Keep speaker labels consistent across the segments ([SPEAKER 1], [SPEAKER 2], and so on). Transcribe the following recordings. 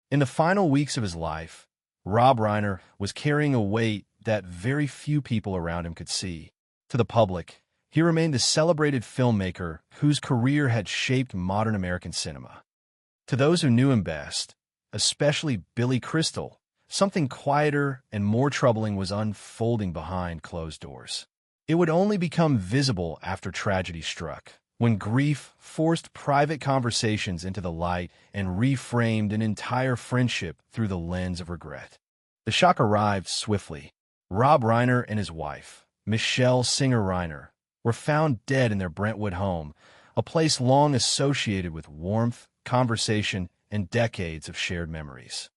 [SPEAKER 1] In the final weeks of his life, Rob Reiner was carrying a weight that very few people around him could see. To the public, he remained the celebrated filmmaker whose career had shaped modern American cinema. To those who knew him best, especially Billy Crystal, something quieter and more troubling was unfolding behind closed doors. It would only become visible after tragedy struck, when grief forced private conversations into the light and reframed an entire friendship through the lens of regret. The shock arrived swiftly. Rob Reiner and his wife, Michelle Singer Reiner, were found dead in their Brentwood home, a place long associated with warmth, conversation, and decades of shared memories.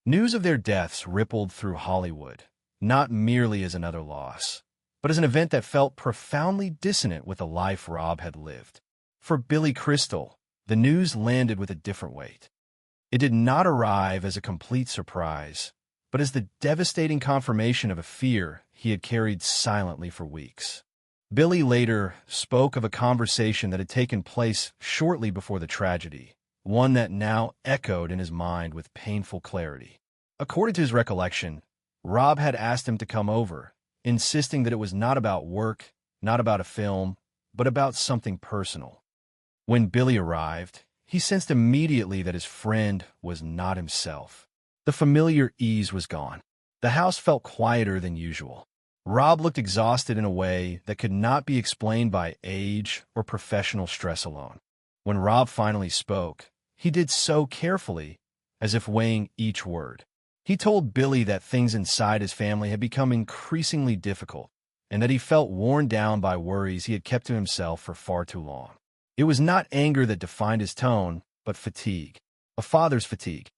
[SPEAKER 1] News of their deaths rippled through Hollywood, not merely as another loss, but as an event that felt profoundly dissonant with the life Rob had lived. For Billy Crystal, the news landed with a different weight. It did not arrive as a complete surprise, but as the devastating confirmation of a fear he had carried silently for weeks. Billy later spoke of a conversation that had taken place shortly before the tragedy, one that now echoed in his mind with painful clarity. According to his recollection, Rob had asked him to come over, insisting that it was not about work, not about a film, but about something personal. When Billy arrived, he sensed immediately that his friend was not himself. The familiar ease was gone. The house felt quieter than usual. Rob looked exhausted in a way that could not be explained by age or professional stress alone. When Rob finally spoke, he did so carefully, as if weighing each word. He told Billy that things inside his family had become increasingly difficult, and that he felt worn down by worries he had kept to himself for far too long. It was not anger that defined his tone, but fatigue, a father's fatigue.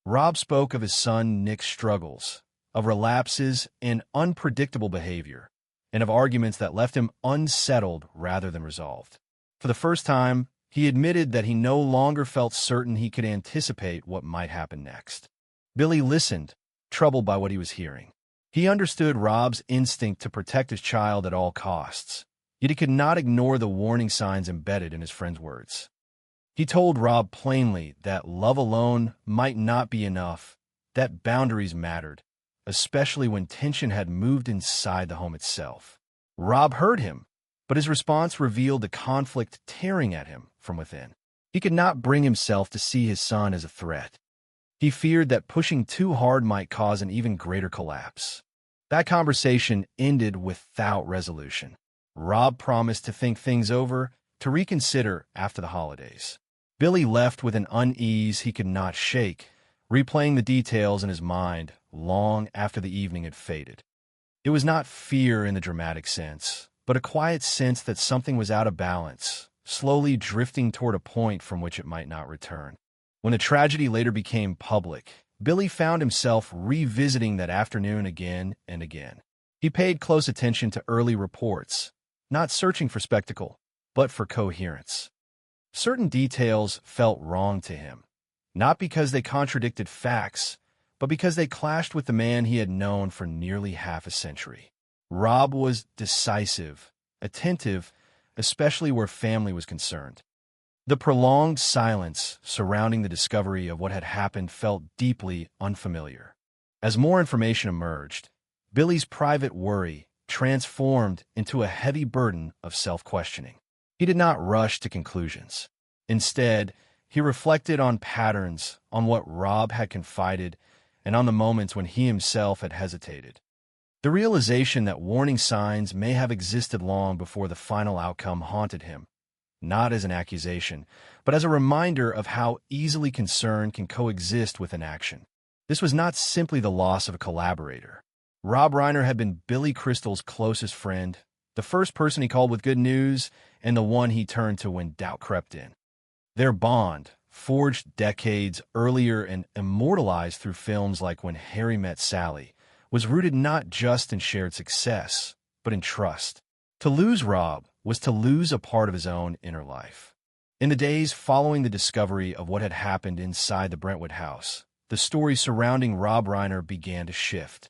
[SPEAKER 1] Rob spoke of his son Nick's struggles, of relapses and unpredictable behavior, and of arguments that left him unsettled rather than resolved. For the first time, he admitted that he no longer felt certain he could anticipate what might happen next. Billy listened, troubled by what he was hearing. He understood Rob's instinct to protect his child at all costs, yet he could not ignore the warning signs embedded in his friend's words. He told Rob plainly that love alone might not be enough, that boundaries mattered, especially when tension had moved inside the home itself. Rob heard him, but his response revealed the conflict tearing at him from within. He could not bring himself to see his son as a threat. He feared that pushing too hard might cause an even greater collapse. That conversation ended without resolution. Rob promised to think things over, to reconsider after the holidays. Billy left with an unease he could not shake, replaying the details in his mind long after the evening had faded. It was not fear in the dramatic sense, but a quiet sense that something was out of balance, slowly drifting toward a point from which it might not return. When the tragedy later became public, Billy found himself revisiting that afternoon again and again. He paid close attention to early reports, not searching for spectacle, but for coherence. Certain details felt wrong to him, not because they contradicted facts, but because they clashed with the man he had known for nearly half a century. Rob was decisive, attentive, especially where family was concerned. The prolonged silence surrounding the discovery of what had happened felt deeply unfamiliar. As more information emerged, Billy's private worry transformed into a heavy burden of self-questioning. He did not rush to conclusions. Instead, he reflected on patterns, on what Rob had confided, and on the moments when he himself had hesitated. The realization that warning signs may have existed long before the final outcome haunted him, not as an accusation, but as a reminder of how easily concern can coexist with inaction. This was not simply the loss of a collaborator. Rob Reiner had been Billy Crystal's closest friend, the first person he called with good news, and the one he turned to when doubt crept in. Their bond, forged decades earlier and immortalized through films like When Harry Met Sally, was rooted not just in shared success, but in trust. To lose Rob was to lose a part of his own inner life. In the days following the discovery of what had happened inside the Brentwood house, the story surrounding Rob Reiner began to shift.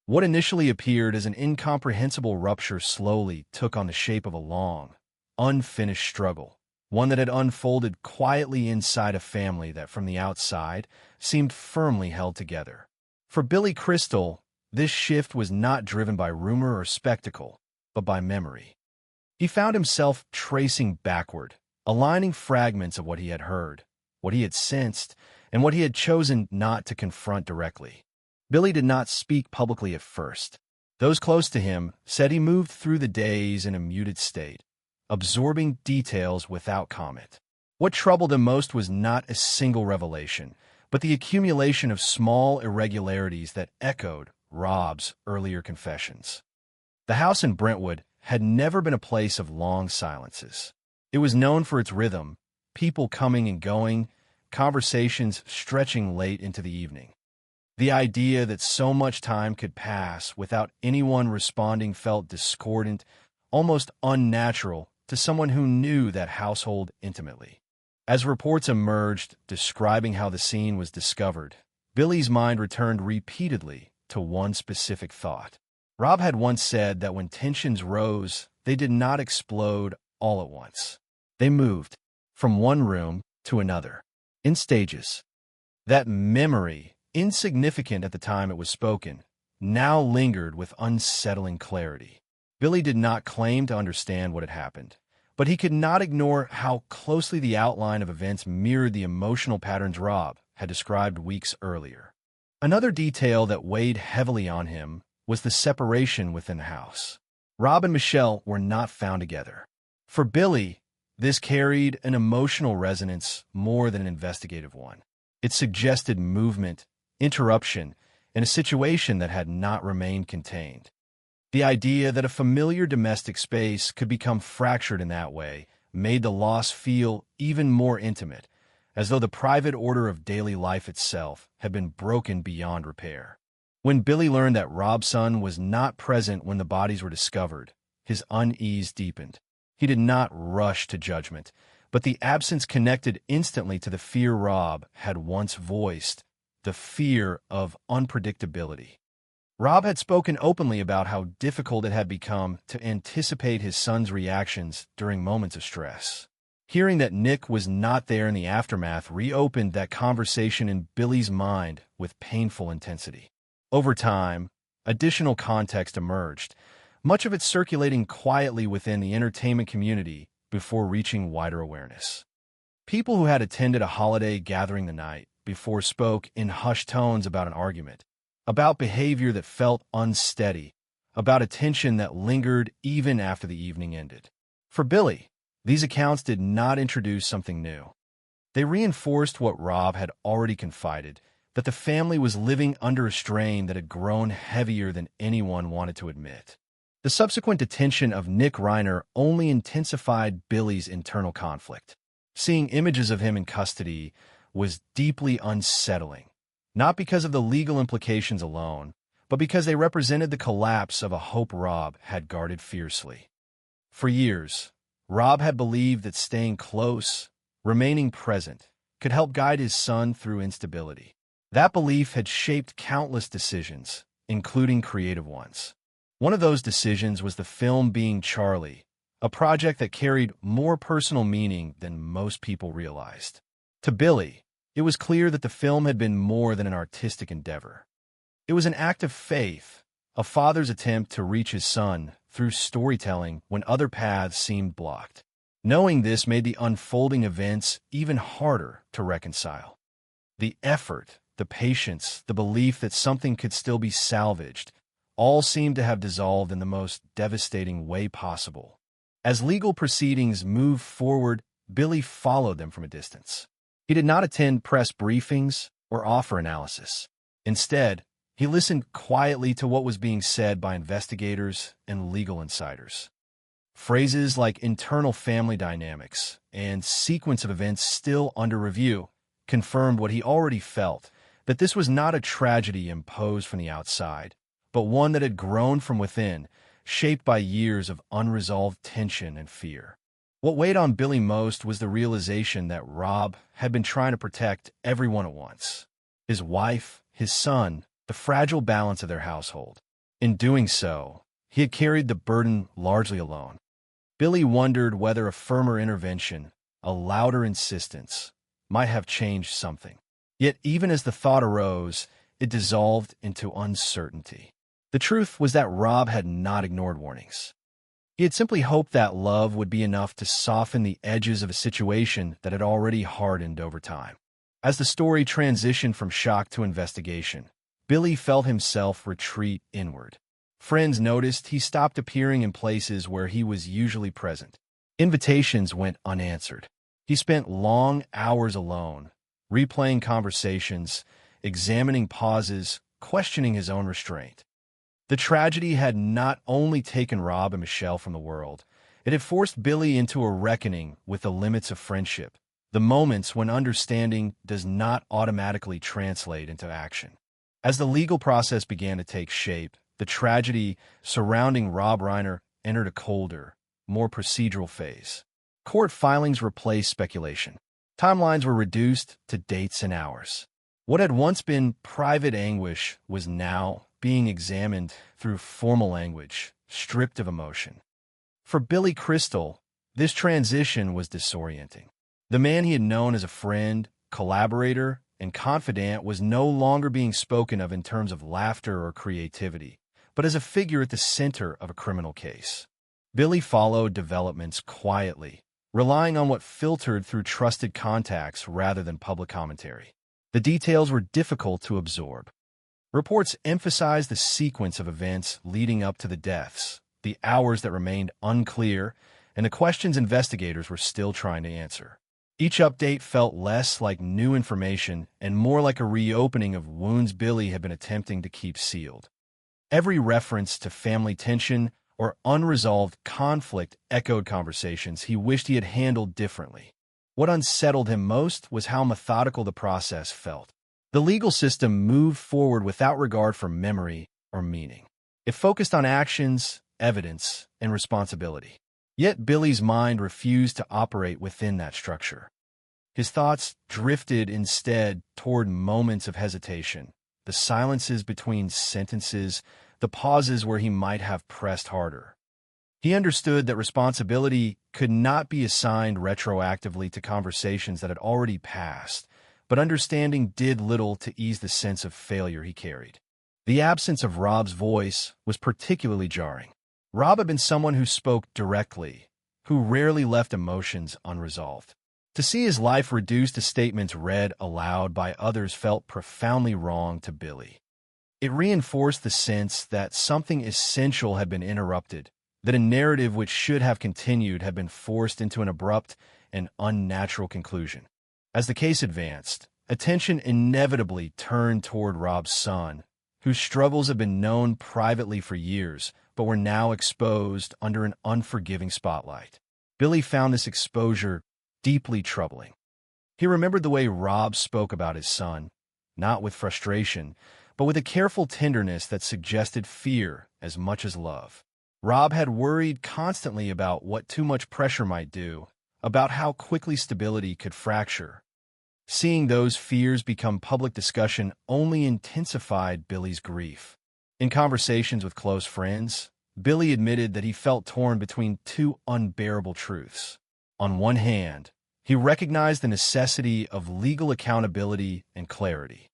[SPEAKER 1] What initially appeared as an incomprehensible rupture slowly took on the shape of a long, unfinished struggle, one that had unfolded quietly inside a family that from the outside seemed firmly held together. For Billy Crystal, this shift was not driven by rumor or spectacle, but by memory. He found himself tracing backward, aligning fragments of what he had heard, what he had sensed, and what he had chosen not to confront directly. Billy did not speak publicly at first. Those close to him said he moved through the days in a muted state, absorbing details without comment. What troubled him most was not a single revelation, but the accumulation of small irregularities that echoed Rob's earlier confessions. The house in Brentwood had never been a place of long silences. It was known for its rhythm, people coming and going, conversations stretching late into the evening. The idea that so much time could pass without anyone responding felt discordant, almost unnatural to someone who knew that household intimately. As reports emerged describing how the scene was discovered, Billy's mind returned repeatedly to one specific thought. Rob had once said that when tensions rose, they did not explode all at once. They moved from one room to another, in stages. That memory, insignificant at the time it was spoken, now lingered with unsettling clarity. Billy did not claim to understand what had happened, but he could not ignore how closely the outline of events mirrored the emotional patterns Rob had described weeks earlier. Another detail that weighed heavily on him was the separation within the house. Rob and Michelle were not found together. For Billy, this carried an emotional resonance more than an investigative one. It suggested movement, interruption, in a situation that had not remained contained. The idea that a familiar domestic space could become fractured in that way made the loss feel even more intimate, as though the private order of daily life itself had been broken beyond repair. When Billy learned that Rob's son was not present when the bodies were discovered, his unease deepened. He did not rush to judgment, but the absence connected instantly to the fear Rob had once voiced, the fear of unpredictability. Rob had spoken openly about how difficult it had become to anticipate his son's reactions during moments of stress. Hearing that Nick was not there in the aftermath reopened that conversation in Billy's mind with painful intensity. Over time, additional context emerged, much of it circulating quietly within the entertainment community before reaching wider awareness. People who had attended a holiday gathering the night before spoke in hushed tones about an argument, about behavior that felt unsteady, about a tension that lingered even after the evening ended. For Billy, these accounts did not introduce something new. They reinforced what Rob had already confided, that the family was living under a strain that had grown heavier than anyone wanted to admit. The subsequent detention of Nick Reiner only intensified Billy's internal conflict. Seeing images of him in custody was deeply unsettling, not because of the legal implications alone, but because they represented the collapse of a hope Rob had guarded fiercely. For years, Rob had believed that staying close, remaining present, could help guide his son through instability. That belief had shaped countless decisions, including creative ones. One of those decisions was the film Being Charlie, a project that carried more personal meaning than most people realized. To Billy, it was clear that the film had been more than an artistic endeavor. It was an act of faith, a father's attempt to reach his son through storytelling when other paths seemed blocked. Knowing this made the unfolding events even harder to reconcile. The effort, the patience, the belief that something could still be salvaged, all seemed to have dissolved in the most devastating way possible. As legal proceedings moved forward, Billy followed them from a distance. He did not attend press briefings or offer analysis. Instead, he listened quietly to what was being said by investigators and legal insiders. Phrases like internal family dynamics and sequence of events still under review confirmed what he already felt, that this was not a tragedy imposed from the outside, but one that had grown from within, shaped by years of unresolved tension and fear. What weighed on Billy most was the realization that Rob had been trying to protect everyone at once. His wife, his son, the fragile balance of their household. In doing so, he had carried the burden largely alone. Billy wondered whether a firmer intervention, a louder insistence, might have changed something. Yet even as the thought arose, it dissolved into uncertainty. The truth was that Rob had not ignored warnings. He had simply hoped that love would be enough to soften the edges of a situation that had already hardened over time. As the story transitioned from shock to investigation, Billy felt himself retreat inward. Friends noticed he stopped appearing in places where he was usually present. Invitations went unanswered. He spent long hours alone, replaying conversations, examining pauses, questioning his own restraint. The tragedy had not only taken Rob and Michelle from the world, it had forced Billy into a reckoning with the limits of friendship, the moments when understanding does not automatically translate into action. As the legal process began to take shape, the tragedy surrounding Rob Reiner entered a colder, more procedural phase. Court filings replaced speculation. Timelines were reduced to dates and hours. What had once been private anguish was now being examined through formal language, stripped of emotion. For Billy Crystal, this transition was disorienting. The man he had known as a friend, collaborator, and confidant was no longer being spoken of in terms of laughter or creativity, but as a figure at the center of a criminal case. Billy followed developments quietly, relying on what filtered through trusted contacts rather than public commentary. The details were difficult to absorb. Reports emphasized the sequence of events leading up to the deaths, the hours that remained unclear, and the questions investigators were still trying to answer. Each update felt less like new information and more like a reopening of wounds Billy had been attempting to keep sealed. Every reference to family tension or unresolved conflict echoed conversations he wished he had handled differently. What unsettled him most was how methodical the process felt. The legal system moved forward without regard for memory or meaning. It focused on actions, evidence, and responsibility. Yet Billy's mind refused to operate within that structure. His thoughts drifted instead toward moments of hesitation, the silences between sentences, the pauses where he might have pressed harder. He understood that responsibility could not be assigned retroactively to conversations that had already passed, but understanding did little to ease the sense of failure he carried. The absence of Rob's voice was particularly jarring. Rob had been someone who spoke directly, who rarely left emotions unresolved. To see his life reduced to statements read aloud by others felt profoundly wrong to Billy. It reinforced the sense that something essential had been interrupted, that a narrative which should have continued had been forced into an abrupt and unnatural conclusion. As the case advanced, attention inevitably turned toward Rob's son, whose struggles had been known privately for years, but were now exposed under an unforgiving spotlight. Billy found this exposure deeply troubling. He remembered the way Rob spoke about his son, not with frustration, but with a careful tenderness that suggested fear as much as love. Rob had worried constantly about what too much pressure might do, about how quickly stability could fracture. Seeing those fears become public discussion only intensified Billy's grief. In conversations with close friends, Billy admitted that he felt torn between two unbearable truths. On one hand, he recognized the necessity of legal accountability and clarity.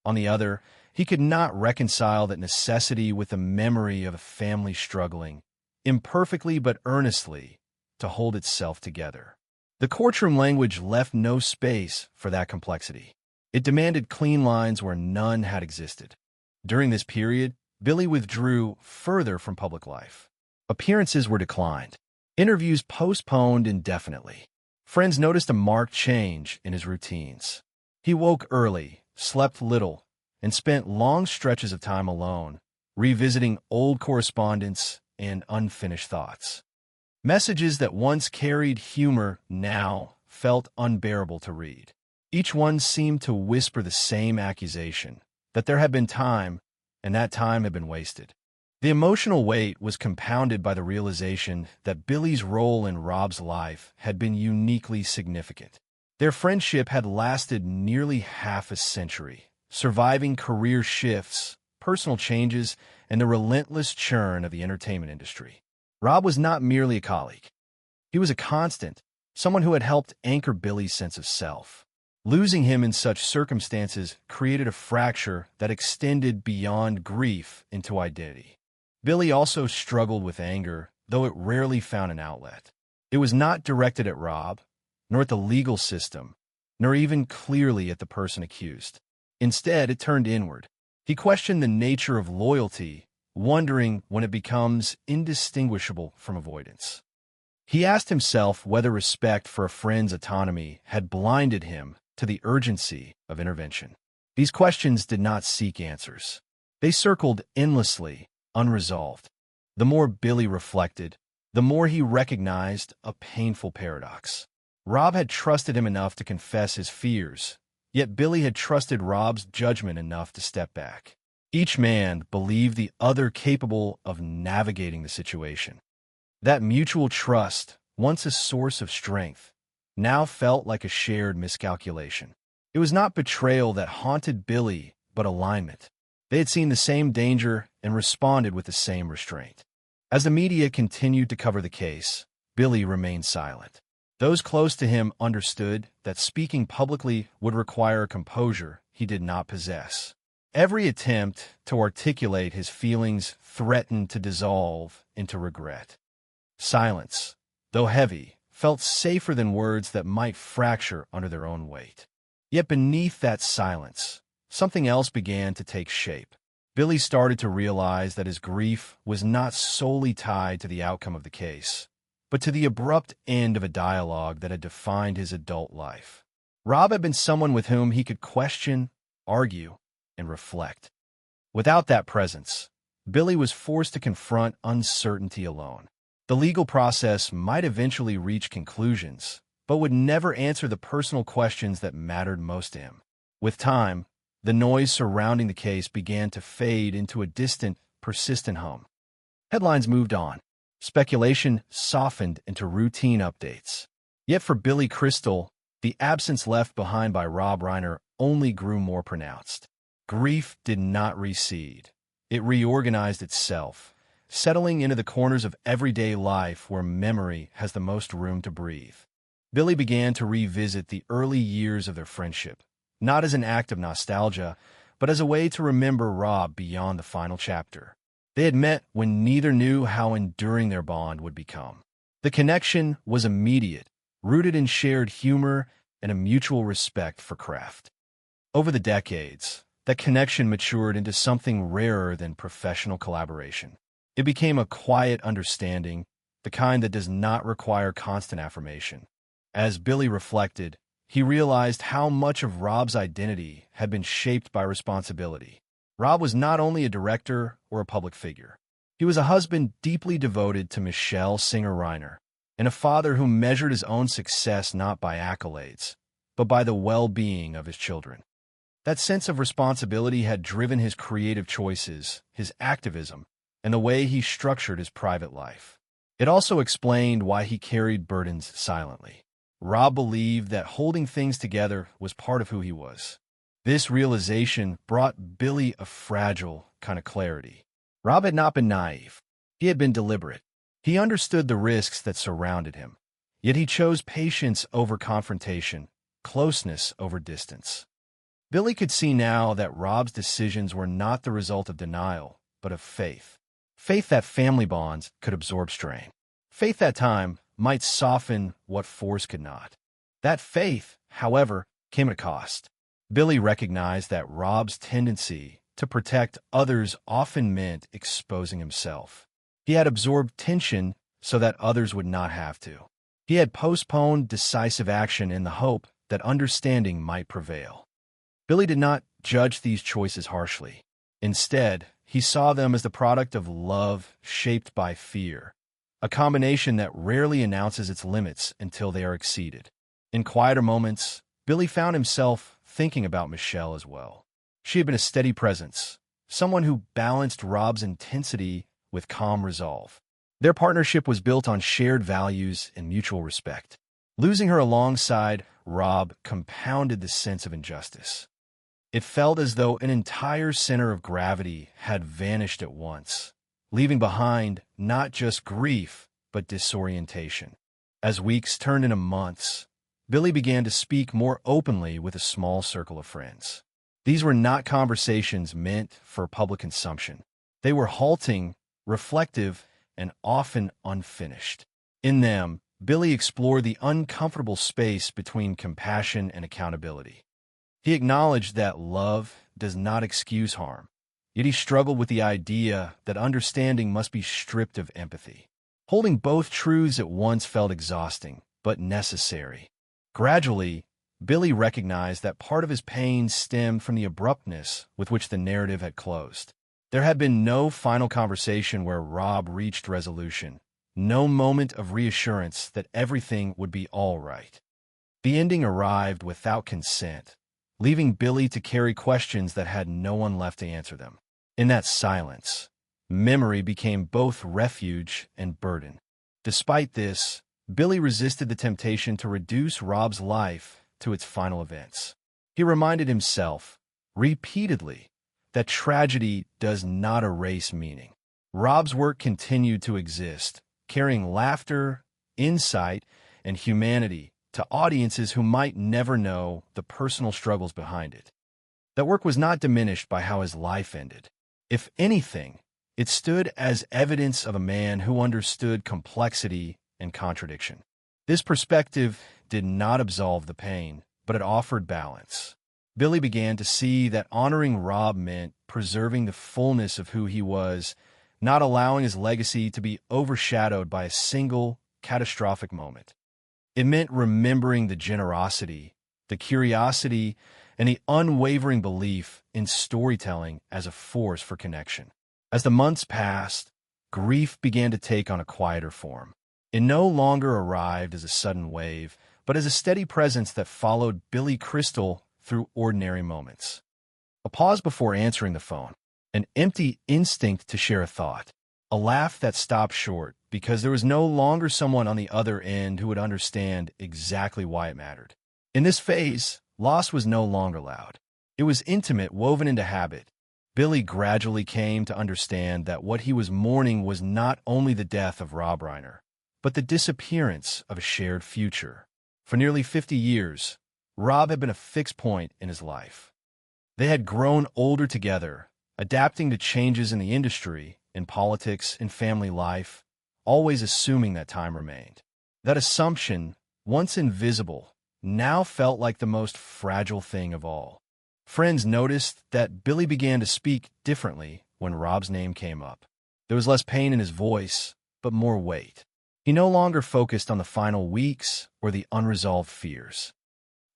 [SPEAKER 1] On the other, he could not reconcile that necessity with the memory of a family struggling, imperfectly but earnestly, to hold itself together. The courtroom language left no space for that complexity. It demanded clean lines where none had existed. During this period, Billy withdrew further from public life. Appearances were declined. Interviews postponed indefinitely. Friends noticed a marked change in his routines. He woke early, slept little, and spent long stretches of time alone, revisiting old correspondence and unfinished thoughts. Messages that once carried humor now felt unbearable to read. Each one seemed to whisper the same accusation, that there had been time, and that time had been wasted. The emotional weight was compounded by the realization that Billy's role in Rob's life had been uniquely significant. Their friendship had lasted nearly half a century, surviving career shifts, personal changes, and the relentless churn of the entertainment industry. Rob was not merely a colleague. He was a constant, someone who had helped anchor Billy's sense of self. Losing him in such circumstances created a fracture that extended beyond grief into identity. Billy also struggled with anger, though it rarely found an outlet. It was not directed at Rob, nor at the legal system, nor even clearly at the person accused. Instead, it turned inward. He questioned the nature of loyalty, wondering when it becomes indistinguishable from avoidance. He asked himself whether respect for a friend's autonomy had blinded him to the urgency of intervention. These questions did not seek answers. They circled endlessly, unresolved. The more Billy reflected, the more he recognized a painful paradox. Rob had trusted him enough to confess his fears, yet Billy had trusted Rob's judgment enough to step back. Each man believed the other capable of navigating the situation. That mutual trust, once a source of strength, now felt like a shared miscalculation. It was not betrayal that haunted Billy, but alignment. They had seen the same danger and responded with the same restraint. As the media continued to cover the case, Billy remained silent. Those close to him understood that speaking publicly would require a composure he did not possess. Every attempt to articulate his feelings threatened to dissolve into regret. Silence, though heavy, felt safer than words that might fracture under their own weight. Yet beneath that silence, something else began to take shape. Billy started to realize that his grief was not solely tied to the outcome of the case, but to the abrupt end of a dialogue that had defined his adult life. Rob had been someone with whom he could question, argue, and reflect. Without that presence, Billy was forced to confront uncertainty alone. The legal process might eventually reach conclusions, but would never answer the personal questions that mattered most to him. With time, the noise surrounding the case began to fade into a distant, persistent hum. Headlines moved on. Speculation softened into routine updates. Yet for Billy Crystal, the absence left behind by Rob Reiner only grew more pronounced. Grief did not recede. It reorganized itself, settling into the corners of everyday life where memory has the most room to breathe. Billy began to revisit the early years of their friendship, not as an act of nostalgia, but as a way to remember Rob beyond the final chapter. They had met when neither knew how enduring their bond would become. The connection was immediate, rooted in shared humor and a mutual respect for craft. Over the decades, that connection matured into something rarer than professional collaboration. It became a quiet understanding, the kind that does not require constant affirmation. As Billy reflected, he realized how much of Rob's identity had been shaped by responsibility. Rob was not only a director or a public figure. He was a husband deeply devoted to Michelle Singer Reiner, and a father who measured his own success not by accolades, but by the well-being of his children. That sense of responsibility had driven his creative choices, his activism, and the way he structured his private life. It also explained why he carried burdens silently. Rob believed that holding things together was part of who he was. This realization brought Billy a fragile kind of clarity. Rob had not been naive. He had been deliberate. He understood the risks that surrounded him. Yet he chose patience over confrontation, closeness over distance. Billy could see now that Rob's decisions were not the result of denial, but of faith. Faith that family bonds could absorb strain. Faith that time might soften what force could not. That faith, however, came at a cost. Billy recognized that Rob's tendency to protect others often meant exposing himself. He had absorbed tension so that others would not have to. He had postponed decisive action in the hope that understanding might prevail. Billy did not judge these choices harshly. Instead, he saw them as the product of love shaped by fear, a combination that rarely announces its limits until they are exceeded. In quieter moments, Billy found himself thinking about Michelle as well. She had been a steady presence, someone who balanced Rob's intensity with calm resolve. Their partnership was built on shared values and mutual respect. Losing her alongside Rob compounded the sense of injustice. It felt as though an entire center of gravity had vanished at once, leaving behind not just grief, but disorientation. As weeks turned into months, Billy began to speak more openly with a small circle of friends. These were not conversations meant for public consumption. They were halting, reflective, and often unfinished. In them, Billy explored the uncomfortable space between compassion and accountability. He acknowledged that love does not excuse harm, yet he struggled with the idea that understanding must be stripped of empathy. Holding both truths at once felt exhausting, but necessary. Gradually, Billy recognized that part of his pain stemmed from the abruptness with which the narrative had closed. There had been no final conversation where Rob reached resolution, no moment of reassurance that everything would be all right. The ending arrived without consent, leaving Billy to carry questions that had no one left to answer them. In that silence, memory became both refuge and burden. Despite this, Billy resisted the temptation to reduce Rob's life to its final events. He reminded himself, repeatedly, that tragedy does not erase meaning. Rob's work continued to exist, carrying laughter, insight, and humanity to audiences who might never know the personal struggles behind it. That work was not diminished by how his life ended. If anything, it stood as evidence of a man who understood complexity and contradiction. This perspective did not absolve the pain, but it offered balance. Billy began to see that honoring Rob meant preserving the fullness of who he was, not allowing his legacy to be overshadowed by a single, catastrophic moment. It meant remembering the generosity, the curiosity, and the unwavering belief in storytelling as a force for connection. As the months passed, grief began to take on a quieter form. It no longer arrived as a sudden wave, but as a steady presence that followed Billy Crystal through ordinary moments. A pause before answering the phone, an empty instinct to share a thought, a laugh that stopped short because there was no longer someone on the other end who would understand exactly why it mattered. In this phase, loss was no longer loud. It was intimate, woven into habit. Billy gradually came to understand that what he was mourning was not only the death of Rob Reiner, but the disappearance of a shared future. For nearly 50 years, Rob had been a fixed point in his life. They had grown older together, adapting to changes in the industry, in politics, in family life, always assuming that time remained. That assumption, once invisible, now felt like the most fragile thing of all. Friends noticed that Billy began to speak differently when Rob's name came up. There was less pain in his voice, but more weight. He no longer focused on the final weeks or the unresolved fears.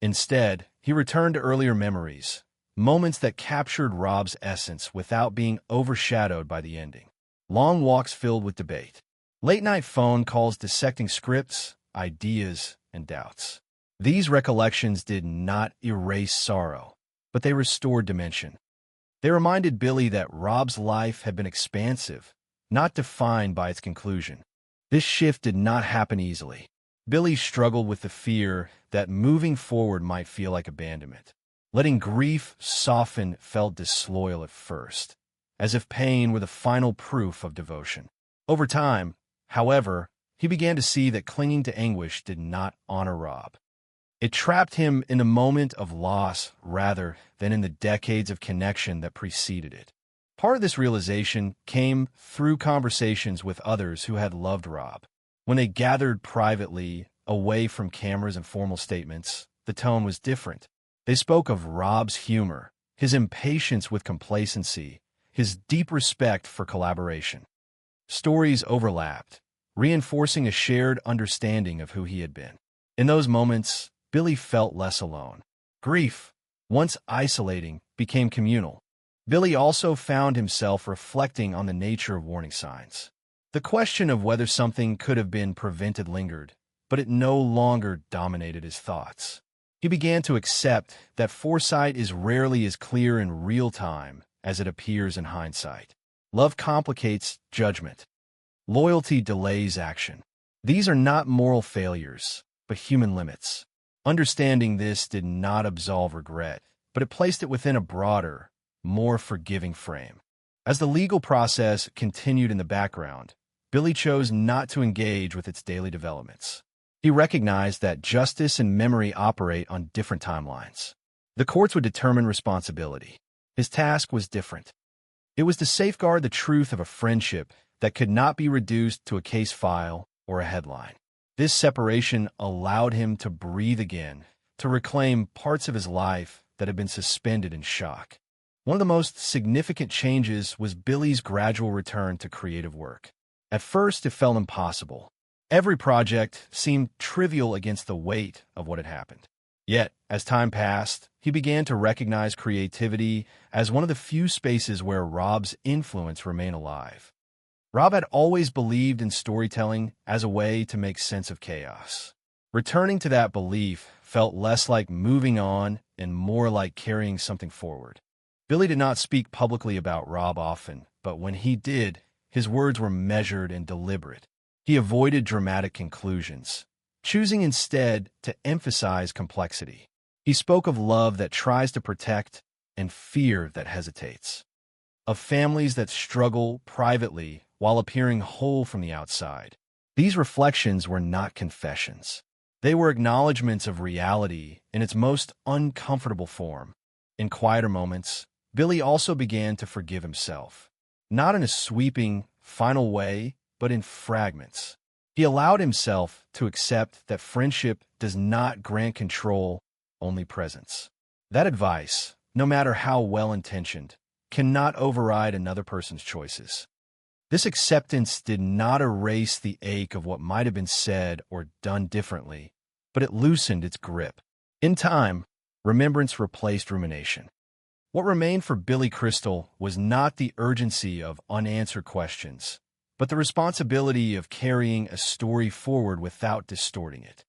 [SPEAKER 1] Instead, he returned to earlier memories, moments that captured Rob's essence without being overshadowed by the ending. Long walks filled with debate. Late-night phone calls dissecting scripts, ideas, and doubts. These recollections did not erase sorrow, but they restored dimension. They reminded Billy that Rob's life had been expansive, not defined by its conclusion. This shift did not happen easily. Billy struggled with the fear that moving forward might feel like abandonment. Letting grief soften felt disloyal at first, as if pain were the final proof of devotion. Over time, however, he began to see that clinging to anguish did not honor Rob. It trapped him in the moment of loss rather than in the decades of connection that preceded it. Part of this realization came through conversations with others who had loved Rob. When they gathered privately, away from cameras and formal statements, the tone was different. They spoke of Rob's humor, his impatience with complacency, his deep respect for collaboration. Stories overlapped, reinforcing a shared understanding of who he had been. In those moments, Billy felt less alone. Grief, once isolating, became communal. Billy also found himself reflecting on the nature of warning signs. The question of whether something could have been prevented lingered, but it no longer dominated his thoughts. He began to accept that foresight is rarely as clear in real time as it appears in hindsight. Love complicates judgment. Loyalty delays action. These are not moral failures, but human limits. Understanding this did not absolve regret, but it placed it within a broader, more forgiving frame. As the legal process continued in the background, Billy chose not to engage with its daily developments. He recognized that justice and memory operate on different timelines. The courts would determine responsibility. His task was different. It was to safeguard the truth of a friendship that could not be reduced to a case file or a headline. This separation allowed him to breathe again, to reclaim parts of his life that had been suspended in shock. One of the most significant changes was Billy's gradual return to creative work. At first, it felt impossible. Every project seemed trivial against the weight of what had happened. Yet, as time passed, he began to recognize creativity as one of the few spaces where Rob's influence remained alive. Rob had always believed in storytelling as a way to make sense of chaos. Returning to that belief felt less like moving on and more like carrying something forward. Billy did not speak publicly about Rob often, but when he did, his words were measured and deliberate. He avoided dramatic conclusions, choosing instead to emphasize complexity. He spoke of love that tries to protect and fear that hesitates, of families that struggle privately while appearing whole from the outside. These reflections were not confessions. They were acknowledgments of reality in its most uncomfortable form. In quieter moments, Billy also began to forgive himself, not in a sweeping, final way, but in fragments. He allowed himself to accept that friendship does not grant control, only presence. That advice, no matter how well-intentioned, cannot override another person's choices. This acceptance did not erase the ache of what might have been said or done differently, but it loosened its grip. In time, remembrance replaced rumination. What remained for Billy Crystal was not the urgency of unanswered questions, but the responsibility of carrying a story forward without distorting it.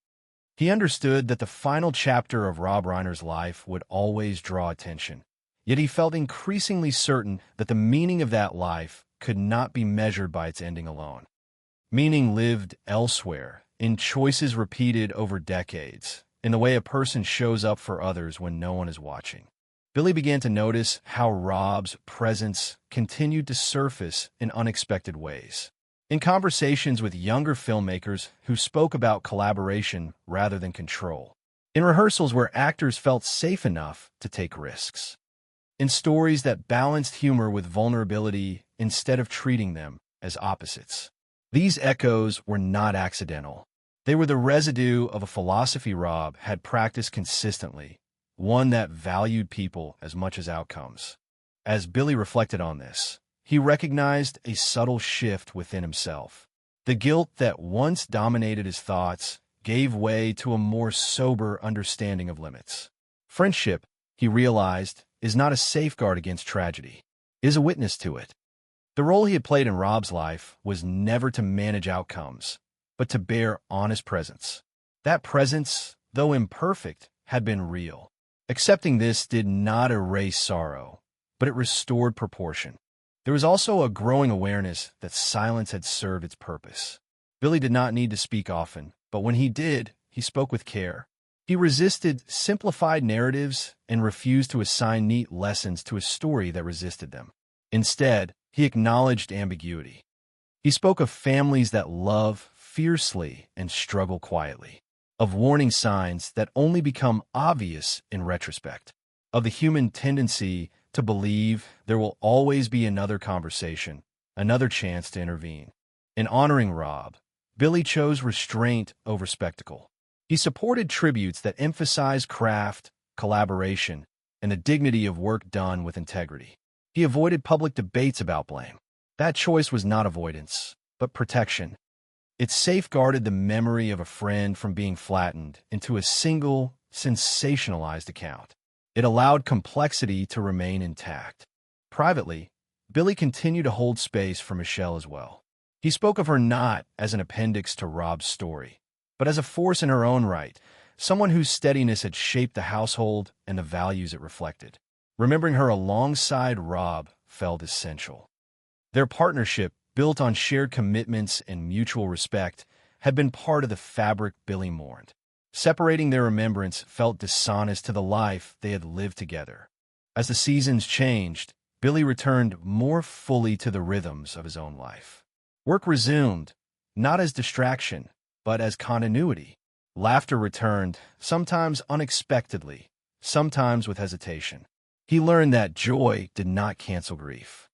[SPEAKER 1] He understood that the final chapter of Rob Reiner's life would always draw attention, yet he felt increasingly certain that the meaning of that life could not be measured by its ending alone. Meaning lived elsewhere, in choices repeated over decades, in the way a person shows up for others when no one is watching. Billy began to notice how Rob's presence continued to surface in unexpected ways. In conversations with younger filmmakers who spoke about collaboration rather than control. In rehearsals where actors felt safe enough to take risks. In stories that balanced humor with vulnerability instead of treating them as opposites. These echoes were not accidental. They were the residue of a philosophy Rob had practiced consistently, one that valued people as much as outcomes. As Billy reflected on this, he recognized a subtle shift within himself. The guilt that once dominated his thoughts gave way to a more sober understanding of limits. Friendship, he realized, is not a safeguard against tragedy. It is a witness to it. The role he had played in Rob's life was never to manage outcomes, but to bear honest presence. That presence, though imperfect, had been real. Accepting this did not erase sorrow, but it restored proportion. There was also a growing awareness that silence had served its purpose. Billy did not need to speak often, but when he did, he spoke with care. He resisted simplified narratives and refused to assign neat lessons to a story that resisted them. Instead, he acknowledged ambiguity. He spoke of families that love fiercely and struggle quietly, of warning signs that only become obvious in retrospect, of the human tendency to believe there will always be another conversation, another chance to intervene. In honoring Rob, Billy chose restraint over spectacle. He supported tributes that emphasized craft, collaboration, and the dignity of work done with integrity. He avoided public debates about blame. That choice was not avoidance, but protection. It safeguarded the memory of a friend from being flattened into a single, sensationalized account. It allowed complexity to remain intact. Privately, Billy continued to hold space for Michelle as well. He spoke of her not as an appendix to Rob's story, but as a force in her own right, someone whose steadiness had shaped the household and the values it reflected. Remembering her alongside Rob felt essential. Their partnership, built on shared commitments and mutual respect, had been part of the fabric Billy mourned. Separating their remembrance felt dishonest to the life they had lived together. As the seasons changed, Billy returned more fully to the rhythms of his own life. Work resumed, not as distraction, but as continuity. Laughter returned, sometimes unexpectedly, sometimes with hesitation. He learned that joy did not cancel grief.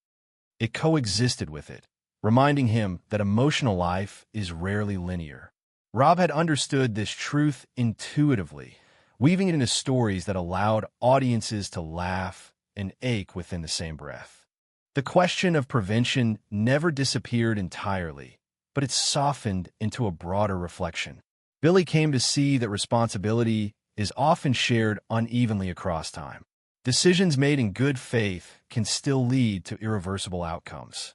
[SPEAKER 1] It coexisted with it, reminding him that emotional life is rarely linear. Rob had understood this truth intuitively, weaving it into stories that allowed audiences to laugh and ache within the same breath. The question of prevention never disappeared entirely, but it softened into a broader reflection. Billy came to see that responsibility is often shared unevenly across time. Decisions made in good faith can still lead to irreversible outcomes.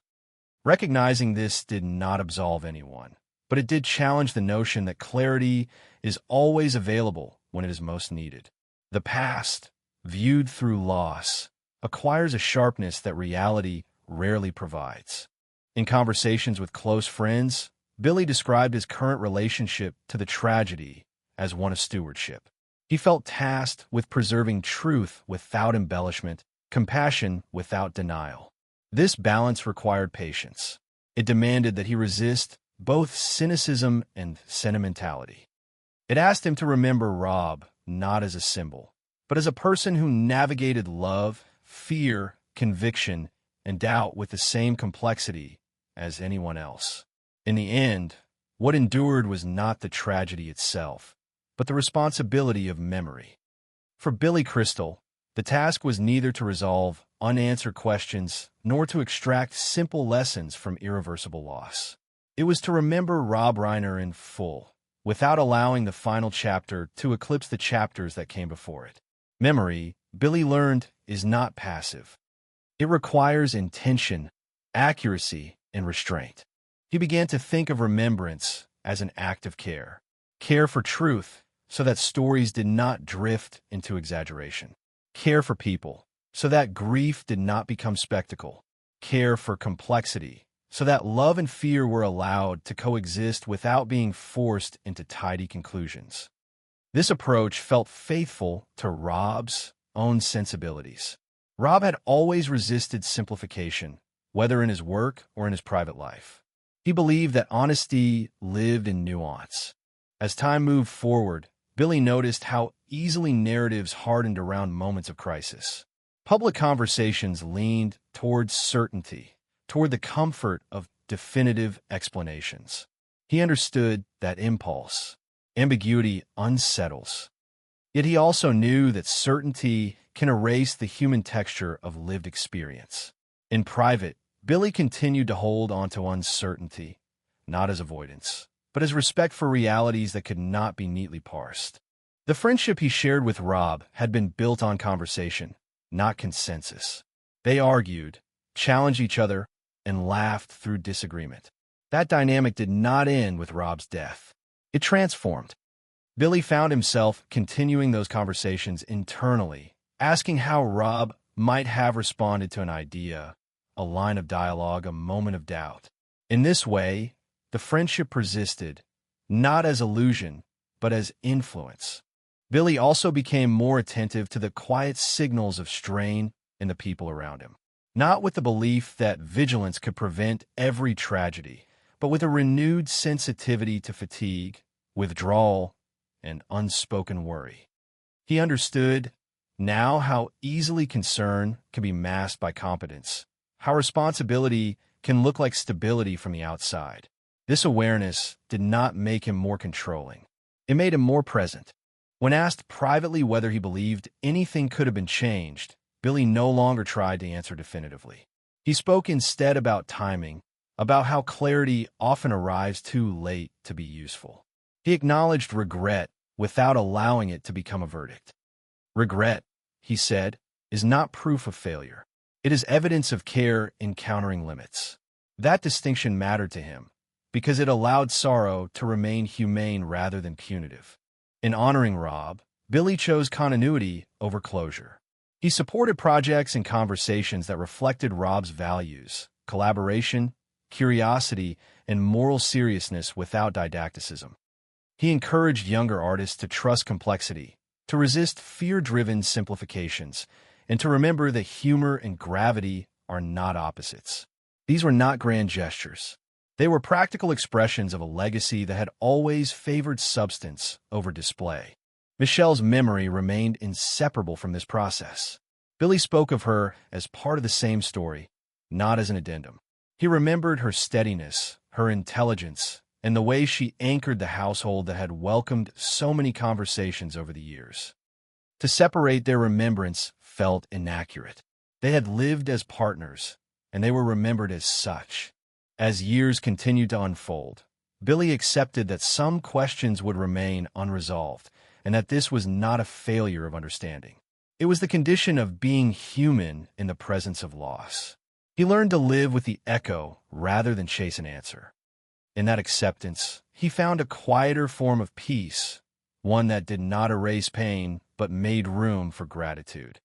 [SPEAKER 1] Recognizing this did not absolve anyone, but it did challenge the notion that clarity is always available when it is most needed. The past, viewed through loss, acquires a sharpness that reality rarely provides. In conversations with close friends, Billy described his current relationship to the tragedy as one of stewardship. He felt tasked with preserving truth without embellishment, compassion without denial. This balance required patience. It demanded that he resist both cynicism and sentimentality. It asked him to remember Rob not as a symbol, but as a person who navigated love, fear, conviction, and doubt with the same complexity as anyone else. In the end, what endured was not the tragedy itself, but the responsibility of memory. For Billy Crystal, the task was neither to resolve unanswered questions nor to extract simple lessons from irreversible loss. It was to remember Rob Reiner in full, without allowing the final chapter to eclipse the chapters that came before it. Memory, Billy learned, is not passive. It requires intention, accuracy, and restraint. He began to think of remembrance as an act of care. Care for truth, so that stories did not drift into exaggeration. Care for people, so that grief did not become spectacle. Care for complexity, so that love and fear were allowed to coexist without being forced into tidy conclusions. This approach felt faithful to Rob's own sensibilities. Rob had always resisted simplification, whether in his work or in his private life. He believed that honesty lived in nuance. As time moved forward, Billy noticed how easily narratives hardened around moments of crisis. Public conversations leaned towards certainty, toward the comfort of definitive explanations. He understood that impulse, ambiguity unsettles. Yet he also knew that certainty can erase the human texture of lived experience. In private, Billy continued to hold onto uncertainty, not as avoidance, but as respect for realities that could not be neatly parsed. The friendship he shared with Rob had been built on conversation, not consensus. They argued, challenged each other, and laughed through disagreement. That dynamic did not end with Rob's death. It transformed. Billy found himself continuing those conversations internally, asking how Rob might have responded to an idea, a line of dialogue, a moment of doubt. In this way, the friendship persisted, not as illusion, but as influence. Billy also became more attentive to the quiet signals of strain in the people around him, not with the belief that vigilance could prevent every tragedy, but with a renewed sensitivity to fatigue, withdrawal, and unspoken worry. He understood now how easily concern can be masked by competence, how responsibility can look like stability from the outside. This awareness did not make him more controlling. It made him more present. When asked privately whether he believed anything could have been changed, Billy no longer tried to answer definitively. He spoke instead about timing, about how clarity often arrives too late to be useful. He acknowledged regret without allowing it to become a verdict. Regret, he said, is not proof of failure. It is evidence of care encountering limits. That distinction mattered to him because it allowed sorrow to remain humane rather than punitive. In honoring Rob, Billy chose continuity over closure. He supported projects and conversations that reflected Rob's values, collaboration, curiosity, and moral seriousness without didacticism. He encouraged younger artists to trust complexity, to resist fear-driven simplifications, and to remember that humor and gravity are not opposites. These were not grand gestures. They were practical expressions of a legacy that had always favored substance over display. Michelle's memory remained inseparable from this process. Billy spoke of her as part of the same story, not as an addendum. He remembered her steadiness, her intelligence, and the way she anchored the household that had welcomed so many conversations over the years. To separate their remembrance felt inaccurate. They had lived as partners, and they were remembered as such. As years continued to unfold, Billy accepted that some questions would remain unresolved, and that this was not a failure of understanding. It was the condition of being human in the presence of loss. He learned to live with the echo rather than chase an answer. In that acceptance, he found a quieter form of peace, one that did not erase pain but made room for gratitude.